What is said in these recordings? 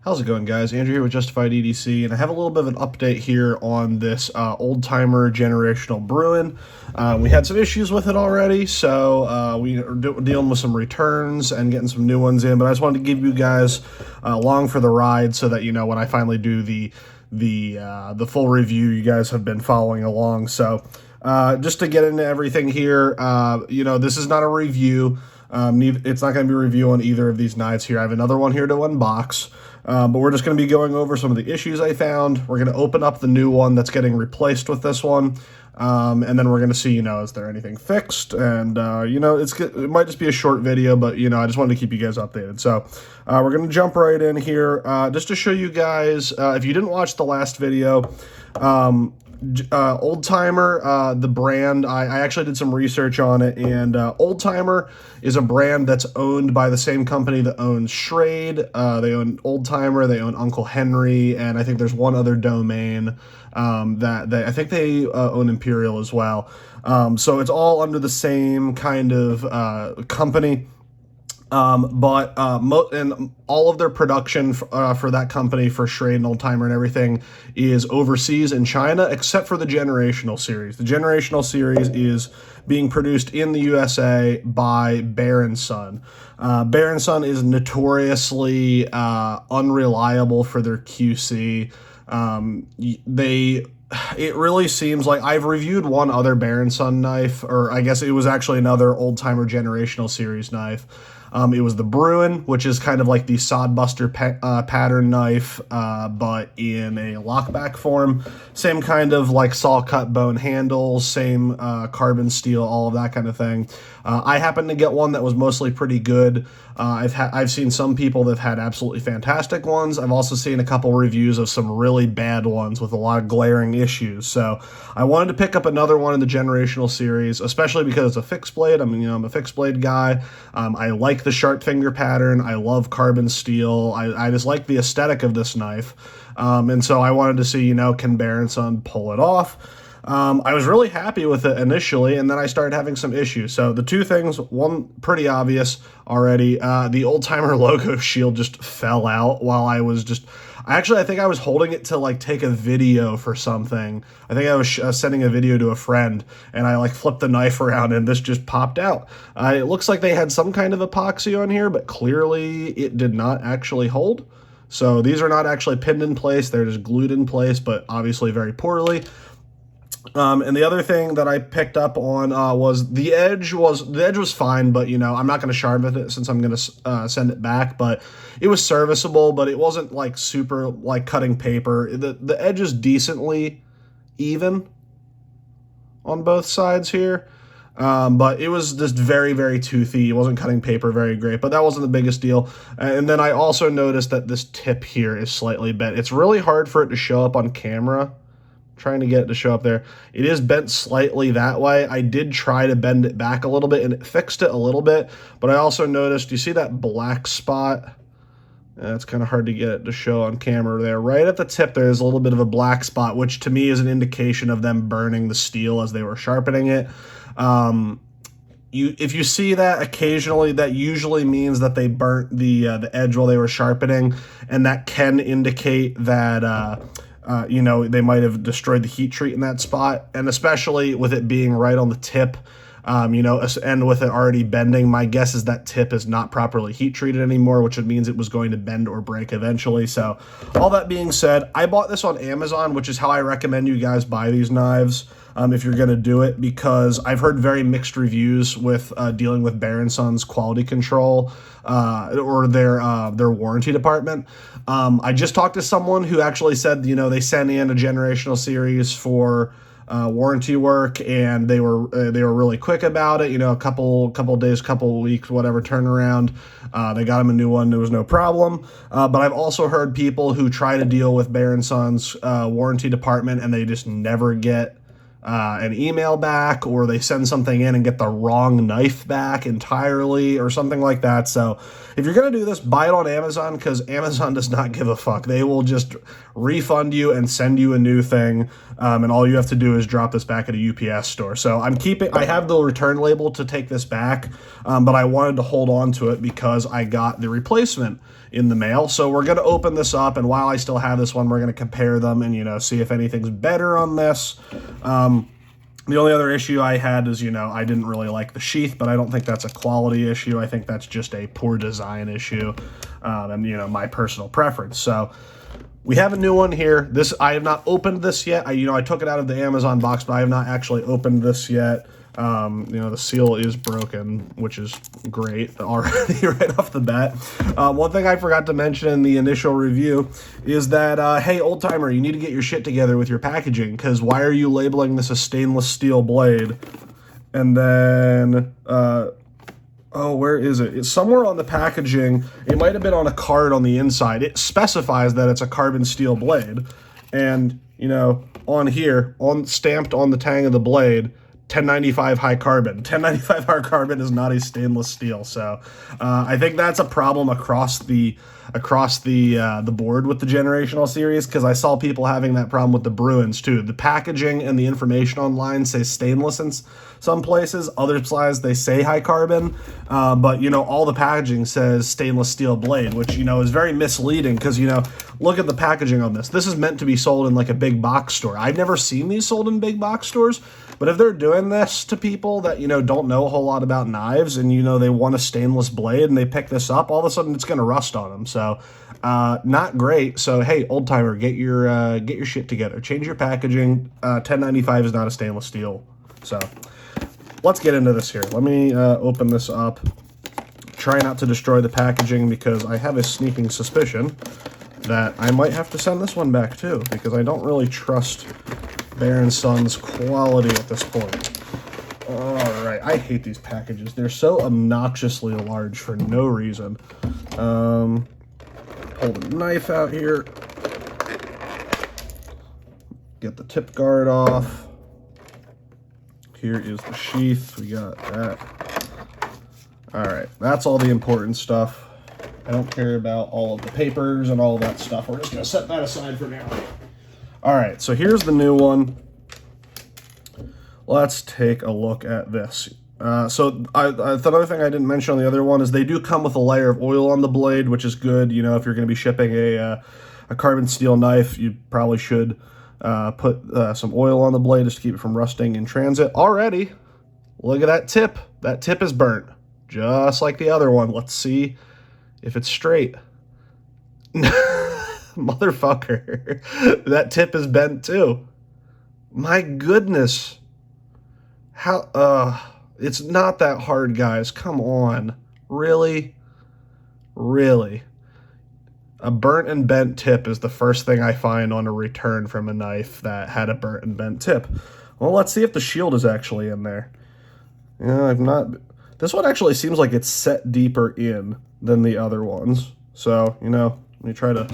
How's it going, guys? Andrew here with Justified EDC, and I have a little bit of an update here on this old-timer generational Bruin. We had some issues with it already, so we are dealing with some returns and getting some new ones in, but I just wanted to give you guys along for the ride so that, you know, when I finally do the full review, you guys have been following along. So just to get into everything here, you know, this is not a review. It's not going to be a review on either of these knives here. I have another one here to unbox. But we're just going to be going over some of the issues I found. We're going to open up the new one that's getting replaced with this one. And then we're going to see, you know, is there anything fixed? And, you know, it might just be a short video, but, you know, I just wanted to keep you guys updated. So we're going to jump right in here just to show you guys, if you didn't watch the last video, Old Timer, the brand, I actually did some research on it, and Old Timer is a brand that's owned by the same company that owns Schrade. They own Old Timer, they own Uncle Henry, and I think there's one other domain that I think they own Imperial as well. So it's all under the same kind of company. And all of their production for that company, for Schrade and Old Timer and everything, is overseas in China, except for the Generational series. The Generational series is being produced in the USA by Bear & Son. Bear & Son is notoriously unreliable for their QC. It really seems like I've reviewed one other Bear & Son knife, or I guess it was actually another Old Timer Generational series knife. It was the Bruin, which is kind of like the Sodbuster pattern knife, but in a lockback form. Same kind of like saw cut bone handles, same carbon steel, all of that kind of thing. I happened to get one that was mostly pretty good. I've seen some people that have had absolutely fantastic ones. I've also seen a couple reviews of some really bad ones with a lot of glaring issues. So I wanted to pick up another one in the Generational series, especially because it's a fixed blade. I mean, you know, I'm a fixed blade guy. I like the Sharpfinger pattern. I love carbon steel. I just like the aesthetic of this knife. And so I wanted to see, you know, can Bear & Son pull it off? I was really happy with it initially, and then I started having some issues. So the two things, one pretty obvious already, the Old Timer logo shield just fell out while I was I think I was holding it to like take a video for something. I think I was sending a video to a friend, and I like flipped the knife around and this just popped out. It looks like they had some kind of epoxy on here, but clearly it did not actually hold. So these are not actually pinned in place. They're just glued in place, but obviously very poorly. And the other thing that I picked up on was the edge was fine, but, you know, I'm not going to sharpen it since I'm going to send it back, but it was serviceable, but it wasn't like super like cutting paper. The edge is decently even on both sides here. But it was just very, very toothy. It wasn't cutting paper very great, but that wasn't the biggest deal. And then I also noticed that this tip here is slightly bent. It's really hard for it to show up on camera. Trying to get it to show up there. It is bent slightly that way. I did try to bend it back a little bit, and it fixed it a little bit, but I also noticed, you see that black spot? It's kind of hard to get it to show on camera there. Right at the tip, there's a little bit of a black spot, which to me is an indication of them burning the steel as they were sharpening it. If you see that occasionally, that usually means that they burnt the edge while they were sharpening, and that can indicate that you know, they might have destroyed the heat treat in that spot, and especially with it being right on the tip, you know, and with it already bending, my guess is that tip is not properly heat treated anymore, which means it was going to bend or break eventually. So all that being said, I bought this on Amazon, which is how I recommend you guys buy these knives if you're going to do it, because I've heard very mixed reviews with dealing with Bear & Son's quality control or their warranty department. I just talked to someone who actually said, you know, they sent in a Generational series for warranty work, and they were really quick about it. You know, a couple days, couple weeks, whatever turnaround. They got them a new one. There was no problem. But I've also heard people who try to deal with Bear & Son's warranty department, and they just never get an email back, or they send something in and get the wrong knife back entirely or something like that. So if you're going to do this, buy it on Amazon, because Amazon does not give a fuck. They will just refund you and send you a new thing, and all you have to do is drop this back at a UPS store. So I have the return label to take this back, but I wanted to hold on to it because I got the replacement. in the mail. So we're going to open this up, and while I still have this one, we're going to compare them and, you know, see if anything's better on this. The only other issue I had is, you know, I didn't really like the sheath, but I don't think that's a quality issue. I think that's just a poor design issue, and, you know, my personal preference. So we have a new one here. This, I have not opened this yet. I took it out of the Amazon box, but I have not actually opened this yet. You know, the seal is broken, which is great already right off the bat. One thing I forgot to mention in the initial review is that, hey, old timer, you need to get your shit together with your packaging, because why are you labeling this a stainless steel blade? And then, oh, where is it? It's somewhere on the packaging. It might have been on a card on the inside. It specifies that it's a carbon steel blade. And, you know, on here, stamped on the tang of the blade, 1095 high carbon. 1095 high carbon is not a stainless steel. So I think that's a problem across the board with the generational series, because I saw people having that problem with the Bruins too. The packaging and the information online say stainless in some places, other places they say high carbon, but you know, all the packaging says stainless steel blade, which, you know, is very misleading, because, you know, look at the packaging on this. This is meant to be sold in like a big box store. I've never seen these sold in big box stores, but if they're doing this to people that, you know, don't know a whole lot about knives, and, you know, they want a stainless blade and they pick this up, all of a sudden it's going to rust on them. So not great. So hey, old timer, get your shit together. Change your packaging. 1095 is not a stainless steel. So let's get into this here. Let me open this up. Try not to destroy the packaging, because I have a sneaking suspicion that I might have to send this one back too, because I don't really trust Bear & Son's quality at this point. Alright, I hate these packages. They're so obnoxiously large for no reason. Pull the knife out here. Get the tip guard off. Here is the sheath. We got that. Alright, that's all the important stuff. I don't care about all of the papers and all of that stuff. We're just going to set that aside for now. Alright, so here's the new one. Let's take a look at this. So the other thing I didn't mention on the other one is they do come with a layer of oil on the blade, which is good. You know, if you're going to be shipping a carbon steel knife, you probably should put some oil on the blade just to keep it from rusting in transit. Already, look at that tip. That tip is burnt, just like the other one. Let's see if it's straight. Motherfucker, that tip is bent too. My goodness. How, it's not that hard, guys. Come on. Really? Really? A burnt and bent tip is the first thing I find on a return from a knife that had a burnt and bent tip. Well, let's see if the shield is actually in there. Yeah, I've not... This one actually seems like it's set deeper in than the other ones. So, you know, let me try to...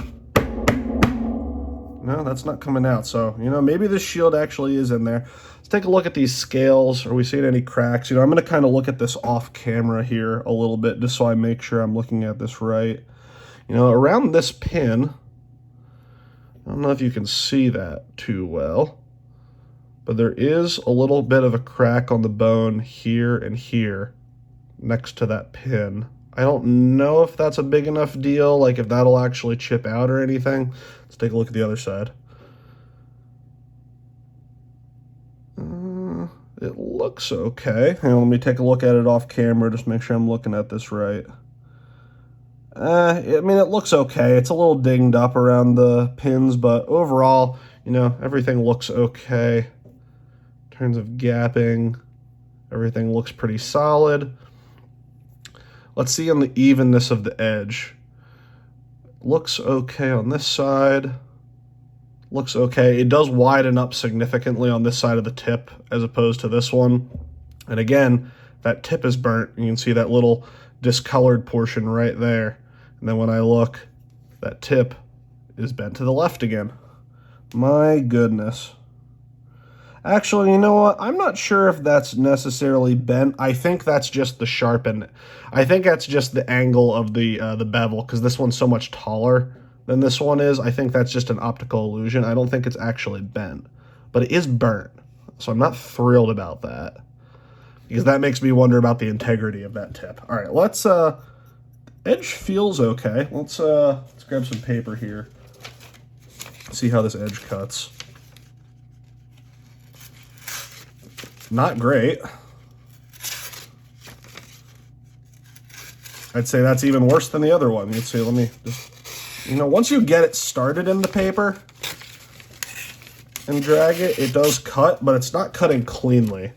No, that's not coming out. So, you know, maybe this shield actually is in there. Let's take a look at these scales. Are we seeing any cracks? You know, I'm going to kind of look at this off camera here a little bit, just so I make sure I'm looking at this right. You know, around this pin, I don't know if you can see that too well, but there is a little bit of a crack on the bone here and here next to that pin. I don't know if that's a big enough deal, like if that'll actually chip out or anything. Let's take a look at the other side. It looks okay. Hang on, let me take a look at it off camera, just make sure I'm looking at this right. I mean, it looks okay. It's a little dinged up around the pins, but overall, you know, everything looks okay. In terms of gapping, everything looks pretty solid. Let's see on the evenness of the edge. Looks okay on this side. Looks okay. It does widen up significantly on this side of the tip as opposed to this one. And again, that tip is burnt. You can see that little discolored portion right there. And then when I look, that tip is bent to the left again. My goodness. Actually, you know what? I'm not sure if that's necessarily bent. I think that's just the sharpen. I think that's just the angle of the bevel, because this one's so much taller than this one is. I think that's just an optical illusion. I don't think it's actually bent, but it is burnt. So I'm not thrilled about that, because that makes me wonder about the integrity of that tip. All right, let's Edge feels okay. Let's grab some paper here. See how this edge cuts. Not great. I'd say that's even worse than the other one. Let's see, let me just, once you get it started in the paper and drag it, it does cut, but it's not cutting cleanly.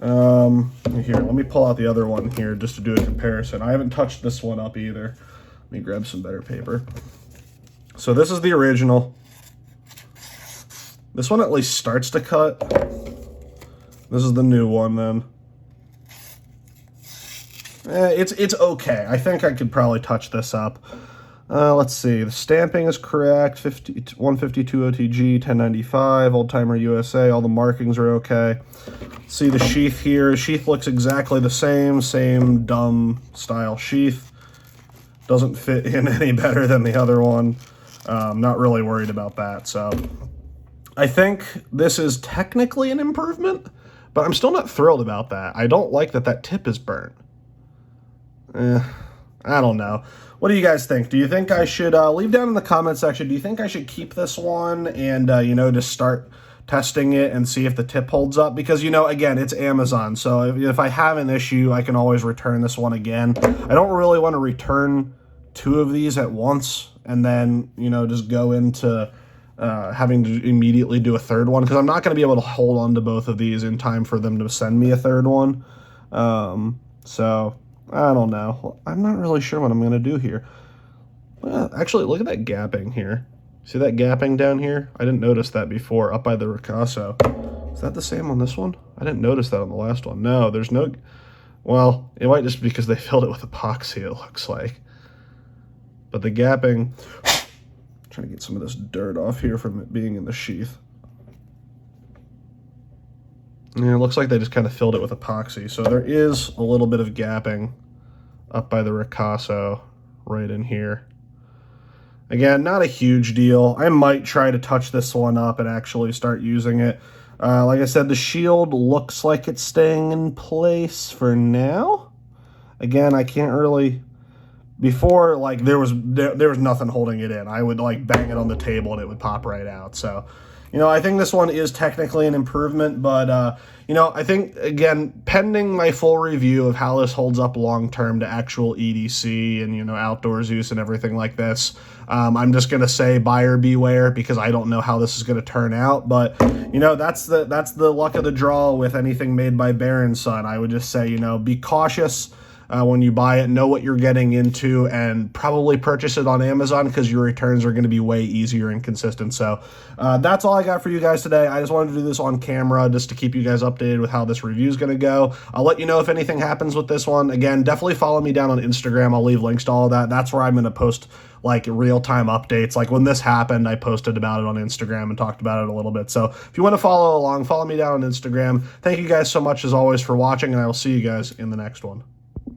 Here, let me pull out the other one here just to do a comparison. I haven't touched this one up either. Let me grab some better paper. So this is the original. This one at least starts to cut. This is the new one then. It's okay. I think I could probably touch this up. Let's see. The stamping is correct. 152 OTG, 1095, Old Timer USA. All the markings are okay. See the sheath here. Sheath looks exactly the same dumb style sheath. Doesn't fit in any better than the other one. Not really worried about that. So I think this is technically an improvement, but I'm still not thrilled about that. I don't like that tip is burnt. I don't know. What do you guys think? Do you think I should leave down in the comment section? Do you think I should keep this one and, just start testing it and see if the tip holds up? Because, again, it's Amazon. So if I have an issue, I can always return this one again. I don't really want to return 2 of these at once and then, just go into having to immediately do a third one, because I'm not going to be able to hold on to both of these in time for them to send me a third one. So I don't know. I'm not really sure what I'm going to do here. Actually, look at that gapping here. See that gapping down here? I didn't notice that before, up by the ricasso. Is that the same on this one? I didn't notice that on the last one. No, there's no... Well, it might just be because they filled it with epoxy, it looks like. But the gapping... Trying to get some of this dirt off here from it being in the sheath. Yeah, it looks like they just kind of filled it with epoxy. So there is a little bit of gapping up by the ricasso right in here. Again, not a huge deal. I might try to touch this one up and actually start using it. Like I said, the shield looks like it's staying in place for now. Again, I can't really... Before, there was nothing holding it in. I would, bang it on the table and it would pop right out. So... I think this one is technically an improvement, but, I think, again, pending my full review of how this holds up long-term to actual EDC and, outdoors use and everything like this, I'm just going to say buyer beware, because I don't know how this is going to turn out. But, that's the luck of the draw with anything made by Bear & Son. I would just say, be cautious. When you buy it, know what you're getting into, and probably purchase it on Amazon, because your returns are going to be way easier and consistent. So that's all I got for you guys today. I just wanted to do this on camera just to keep you guys updated with how this review is going to go. I'll let you know if anything happens with this one. Again, definitely follow me down on Instagram. I'll leave links to all of that. That's where I'm going to post real-time updates. Like when this happened, I posted about it on Instagram and talked about it a little bit. So if you want to follow along, follow me down on Instagram. Thank you guys so much as always for watching, and I will see you guys in the next one.